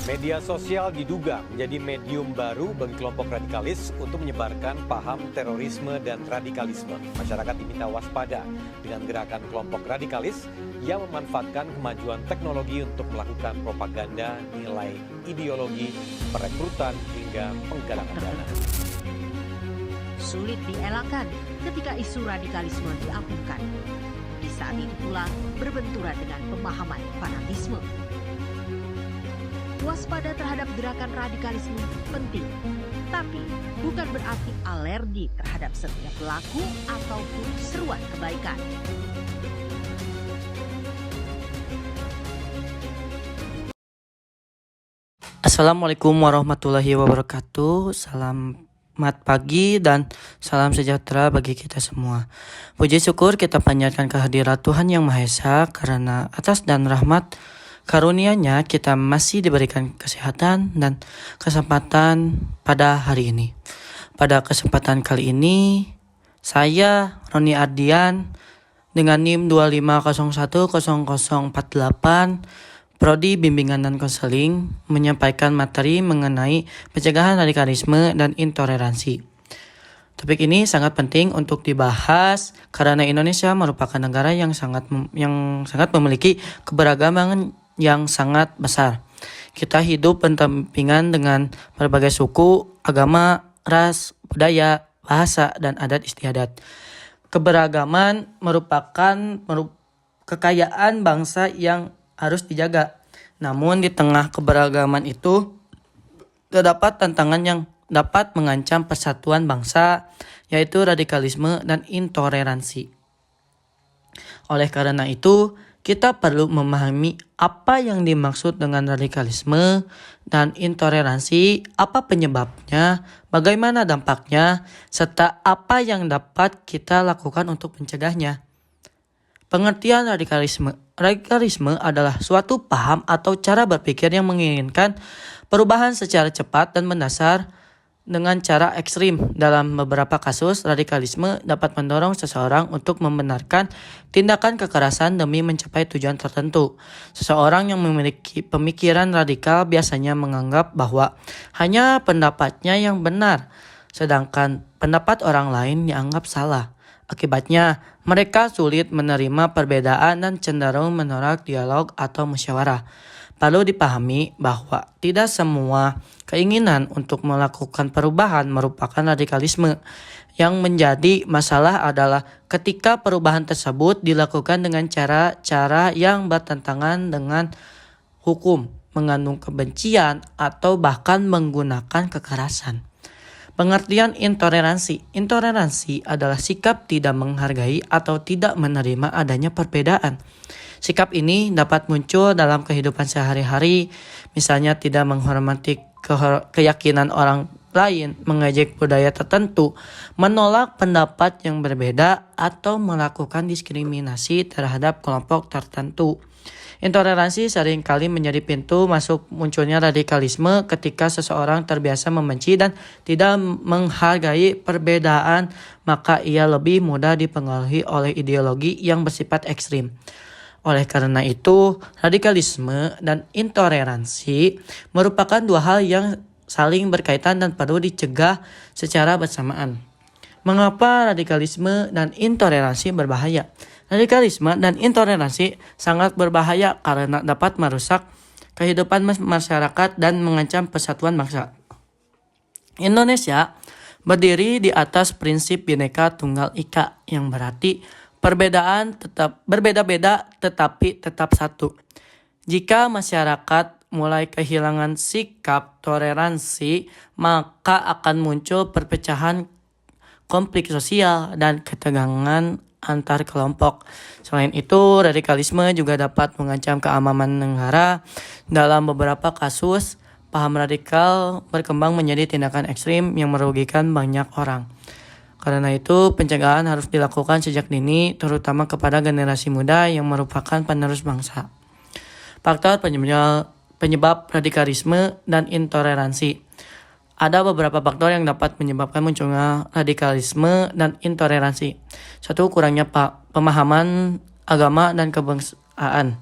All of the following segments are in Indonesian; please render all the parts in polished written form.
Media sosial diduga menjadi medium baru bagi kelompok radikalis untuk menyebarkan paham terorisme dan radikalisme. Masyarakat diminta waspada dengan gerakan kelompok radikalis yang memanfaatkan kemajuan teknologi untuk melakukan propaganda, nilai ideologi, perekrutan hingga penggalangan dana. Sulit dielakkan ketika isu radikalisme diapunkan. Di saat itu pula berbenturan dengan pemahaman fanatisme. Waspada terhadap gerakan radikalisme penting, tapi bukan berarti alergi terhadap setiap pelaku ataupun seruan kebaikan. Assalamualaikum warahmatullahi wabarakatuh. Selamat pagi dan salam sejahtera bagi kita semua. Puji syukur kita panjatkan kehadirat Tuhan Yang Maha Esa, karena atas dan rahmat karunia-Nya kita masih diberikan kesehatan dan kesempatan pada hari ini. Pada kesempatan kali ini, saya Roni Ardian dengan NIM 25010048 Prodi Bimbingan dan Konseling menyampaikan materi mengenai pencegahan radikalisme dan intoleransi. Topik ini sangat penting untuk dibahas karena Indonesia merupakan negara yang sangat memiliki keberagaman yang sangat besar. Kita hidup berdampingan dengan berbagai suku, agama, ras, budaya, bahasa, dan adat istiadat. Keberagaman merupakan kekayaan bangsa yang harus dijaga. Namun di tengah keberagaman itu terdapat tantangan yang dapat mengancam persatuan bangsa, yaitu radikalisme dan intoleransi. Oleh karena itu, kita perlu memahami apa yang dimaksud dengan radikalisme dan intoleransi, apa penyebabnya, bagaimana dampaknya, serta apa yang dapat kita lakukan untuk mencegahnya. Pengertian radikalisme. Radikalisme adalah suatu paham atau cara berpikir yang menginginkan perubahan secara cepat dan mendasar dengan cara ekstrim. Dalam beberapa kasus, radikalisme dapat mendorong seseorang untuk membenarkan tindakan kekerasan demi mencapai tujuan tertentu. Seseorang yang memiliki pemikiran radikal biasanya menganggap bahwa hanya pendapatnya yang benar, sedangkan pendapat orang lain dianggap salah. Akibatnya, mereka sulit menerima perbedaan dan cenderung menolak dialog atau musyawarah. Perlu dipahami bahwa tidak semua keinginan untuk melakukan perubahan merupakan radikalisme. Yang menjadi masalah adalah ketika perubahan tersebut dilakukan dengan cara-cara yang bertentangan dengan hukum, mengandung kebencian, atau bahkan menggunakan kekerasan. Pengertian intoleransi. Intoleransi adalah sikap tidak menghargai atau tidak menerima adanya perbedaan. Sikap ini dapat muncul dalam kehidupan sehari-hari, misalnya tidak menghormati keyakinan orang lain, mengejek budaya tertentu, menolak pendapat yang berbeda, atau melakukan diskriminasi terhadap kelompok tertentu. Intoleransi seringkali menjadi pintu masuk munculnya radikalisme ketika seseorang terbiasa membenci dan tidak menghargai perbedaan, maka ia lebih mudah dipengaruhi oleh ideologi yang bersifat ekstrim. Oleh karena itu, radikalisme dan intoleransi merupakan dua hal yang saling berkaitan dan perlu dicegah secara bersamaan. Mengapa radikalisme dan intoleransi berbahaya? Radikalisme dan intoleransi sangat berbahaya karena dapat merusak kehidupan masyarakat dan mengancam persatuan bangsa. Indonesia berdiri di atas prinsip Bhinneka Tunggal Ika, yang berarti perbedaan tetap berbeda-beda tetapi tetap satu. Jika masyarakat mulai kehilangan sikap toleransi, maka akan muncul perpecahan, konflik sosial, dan ketegangan antar kelompok. Selain itu, radikalisme juga dapat mengancam keamanan negara. Dalam beberapa kasus, paham radikal berkembang menjadi tindakan ekstrim yang merugikan banyak orang. Karena itu, pencegahan harus dilakukan sejak dini, terutama kepada generasi muda yang merupakan penerus bangsa. Faktor penyebab radikalisme dan intoleransi. Ada beberapa faktor yang dapat menyebabkan munculnya radikalisme dan intoleransi. Satu, kurangnya pemahaman agama dan kebangsaan.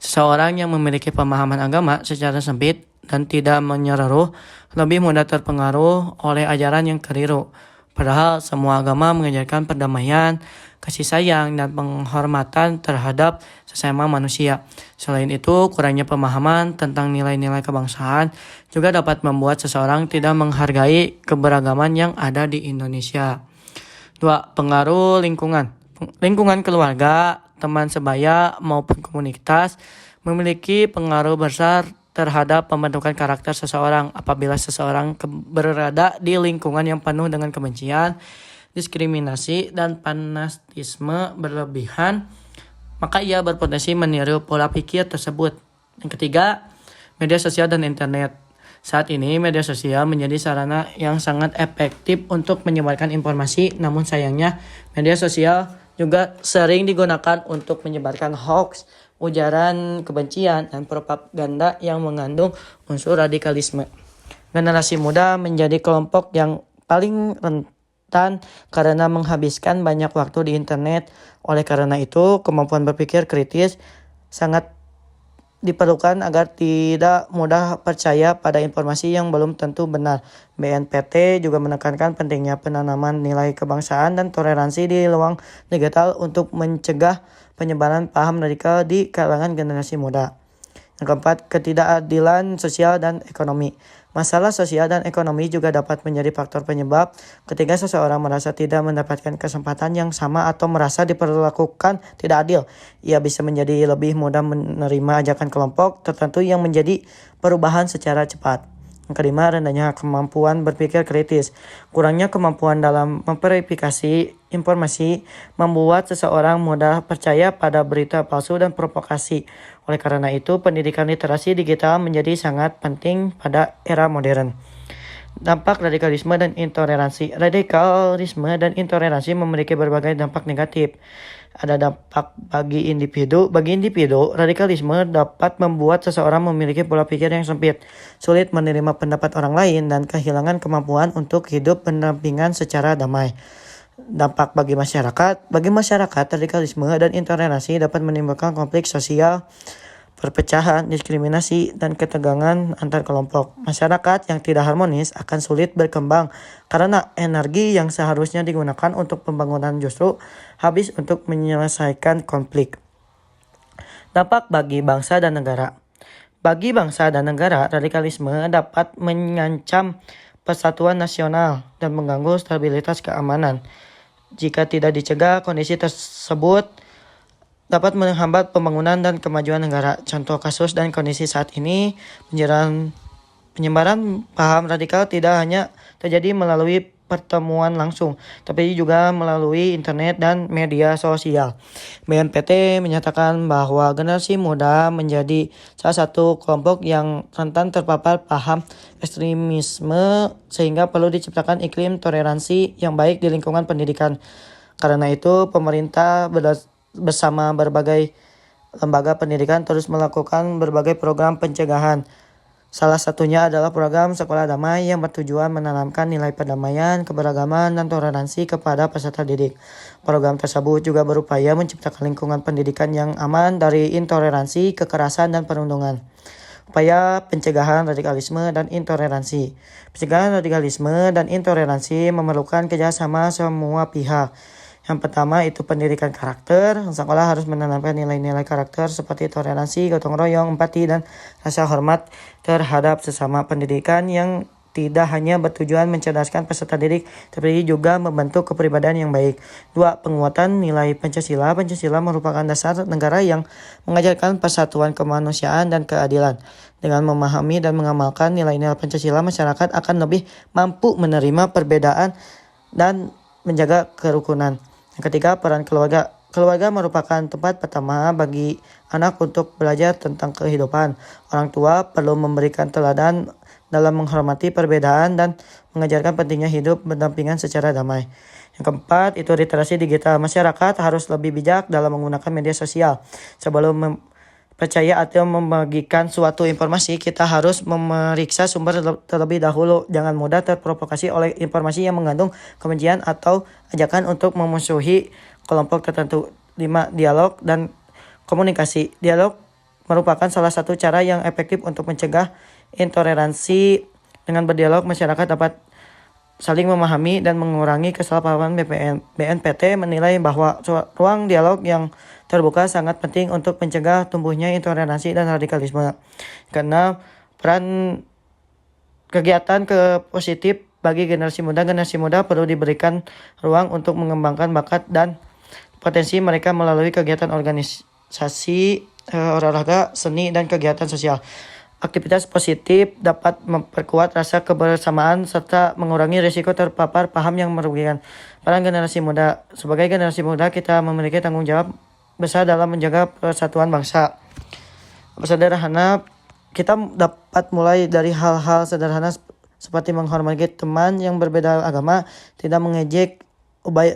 Seseorang yang memiliki pemahaman agama secara sempit dan tidak menyeluruh, lebih mudah terpengaruh oleh ajaran yang keliru. Padahal semua agama mengajarkan perdamaian, kasih sayang, dan penghormatan terhadap sesama manusia. Selain itu, kurangnya pemahaman tentang nilai-nilai kebangsaan juga dapat membuat seseorang tidak menghargai keberagaman yang ada di Indonesia. 2. Pengaruh lingkungan. Lingkungan keluarga, teman sebaya, maupun komunitas memiliki pengaruh besar terhadap pembentukan karakter seseorang. Apabila seseorang berada di lingkungan yang penuh dengan kebencian, diskriminasi, dan fanatisme berlebihan, maka ia berpotensi meniru pola pikir tersebut. Yang ketiga, media sosial dan internet. Saat ini media sosial menjadi sarana yang sangat efektif untuk menyebarkan informasi, namun sayangnya media sosial juga sering digunakan untuk menyebarkan hoax, ujaran kebencian, dan propaganda yang mengandung unsur radikalisme. Generasi muda menjadi kelompok yang paling rentan karena menghabiskan banyak waktu di internet. Oleh karena itu, kemampuan berpikir kritis sangat diperlukan agar tidak mudah percaya pada informasi yang belum tentu benar. BNPT juga menekankan pentingnya penanaman nilai kebangsaan dan toleransi di ruang digital untuk mencegah penyebaran paham radikal di kalangan generasi muda. Yang keempat, ketidakadilan sosial dan ekonomi. Masalah sosial dan ekonomi juga dapat menjadi faktor penyebab ketika seseorang merasa tidak mendapatkan kesempatan yang sama atau merasa diperlakukan tidak adil. Ia bisa menjadi lebih mudah menerima ajakan kelompok tertentu yang menjadi perubahan secara cepat. Yang kelima, rendahnya kemampuan berpikir kritis. Kurangnya kemampuan dalam memverifikasi informasi membuat seseorang mudah percaya pada berita palsu dan provokasi. Oleh karena itu, pendidikan literasi digital menjadi sangat penting pada era modern. Dampak radikalisme dan intoleransi. Radikalisme dan intoleransi memiliki berbagai dampak negatif. Ada dampak bagi individu. Bagi individu, radikalisme dapat membuat seseorang memiliki pola pikir yang sempit, sulit menerima pendapat orang lain, dan kehilangan kemampuan untuk hidup berdampingan secara damai. Dampak bagi masyarakat. Bagi masyarakat, radikalisme dan intoleransi dapat menimbulkan konflik sosial, perpecahan, diskriminasi, dan ketegangan antar kelompok. Masyarakat yang tidak harmonis akan sulit berkembang karena energi yang seharusnya digunakan untuk pembangunan justru habis untuk menyelesaikan konflik. Dampak bagi bangsa dan negara. Bagi bangsa dan negara, radikalisme dapat mengancam persatuan nasional dan mengganggu stabilitas keamanan. Jika tidak dicegah, kondisi tersebut dapat menghambat pembangunan dan kemajuan negara. Contoh kasus dan kondisi saat ini, penyebaran paham radikal tidak hanya terjadi melalui pertemuan langsung, tapi juga melalui internet dan media sosial. BNPT menyatakan bahwa generasi muda menjadi salah satu kelompok yang rentan terpapar paham ekstremisme, sehingga perlu diciptakan iklim toleransi yang baik di lingkungan pendidikan. Karena itu, pemerintah bersama berbagai lembaga pendidikan terus melakukan berbagai program pencegahan. Salah satunya adalah program Sekolah Damai yang bertujuan menanamkan nilai perdamaian, keberagaman, dan toleransi kepada peserta didik. Program tersebut juga berupaya menciptakan lingkungan pendidikan yang aman dari intoleransi, kekerasan, dan perundungan. Upaya pencegahan radikalisme dan intoleransi. Pencegahan radikalisme dan intoleransi memerlukan kerjasama semua pihak. Yang pertama itu pendidikan karakter. Sekolah harus menanamkan nilai-nilai karakter seperti toleransi, gotong royong, empati, dan rasa hormat terhadap sesama. Pendidikan yang tidak hanya bertujuan mencerdaskan peserta didik, tapi juga membentuk kepribadian yang baik. 2. Penguatan nilai Pancasila. Pancasila merupakan dasar negara yang mengajarkan persatuan, kemanusiaan, dan keadilan. Dengan memahami dan mengamalkan nilai-nilai Pancasila, masyarakat akan lebih mampu menerima perbedaan dan menjaga kerukunan. Yang ketiga, peran keluarga. Keluarga merupakan tempat pertama bagi anak untuk belajar tentang kehidupan. Orang tua perlu memberikan teladan dalam menghormati perbedaan dan mengajarkan pentingnya hidup berdampingan secara damai. Yang keempat, itu literasi digital. Masyarakat harus lebih bijak dalam menggunakan media sosial. Sebelum percaya atau membagikan suatu informasi, kita harus memeriksa sumber terlebih dahulu. Jangan mudah terprovokasi oleh informasi yang mengandung kebencian atau ajakan untuk memusuhi kelompok tertentu. 5. Dialog dan komunikasi. Dialog merupakan salah satu cara yang efektif untuk mencegah intoleransi. Dengan berdialog, masyarakat dapat saling memahami dan mengurangi kesalahpahaman. BNPT menilai bahwa ruang dialog yang terbuka sangat penting untuk mencegah tumbuhnya intoleransi dan radikalisme. Karena peran kegiatan positif bagi generasi muda perlu diberikan ruang untuk mengembangkan bakat dan potensi mereka melalui kegiatan organisasi, olahraga, seni, dan kegiatan sosial. Aktivitas positif dapat memperkuat rasa kebersamaan serta mengurangi risiko terpapar paham yang merugikan. Peran generasi muda. Sebagai generasi muda, kita memiliki tanggung jawab besar dalam menjaga persatuan bangsa. Sederhana, kita dapat mulai dari hal-hal sederhana seperti menghormati teman yang berbeda agama, tidak mengejek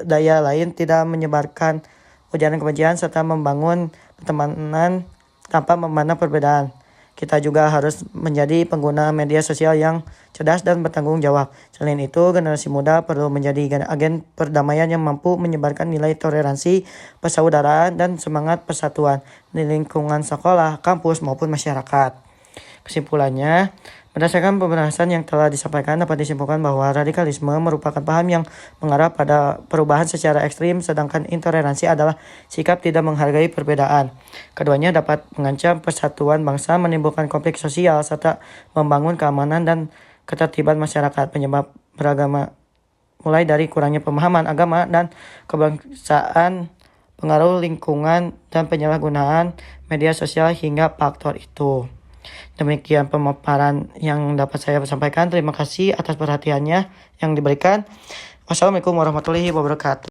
daya lain, tidak menyebarkan ujaran kebencian, serta membangun pertemanan tanpa memandang perbedaan. Kita juga harus menjadi pengguna media sosial yang cerdas dan bertanggung jawab. Selain itu, generasi muda perlu menjadi agen perdamaian yang mampu menyebarkan nilai toleransi, persaudaraan, dan semangat persatuan di lingkungan sekolah, kampus, maupun masyarakat. Kesimpulannya, berdasarkan pembahasan yang telah disampaikan, dapat disimpulkan bahwa radikalisme merupakan paham yang mengarah pada perubahan secara ekstrim, sedangkan intoleransi adalah sikap tidak menghargai perbedaan. Keduanya dapat mengancam persatuan bangsa, menimbulkan konflik sosial, serta membangun keamanan dan ketertiban masyarakat. Penyebab beragama mulai dari kurangnya pemahaman agama dan kebangsaan, pengaruh lingkungan, dan penyalahgunaan media sosial hingga faktor itu. Demikian pemaparan yang dapat saya sampaikan. Terima kasih atas perhatiannya yang diberikan. Wassalamualaikum warahmatullahi wabarakatuh.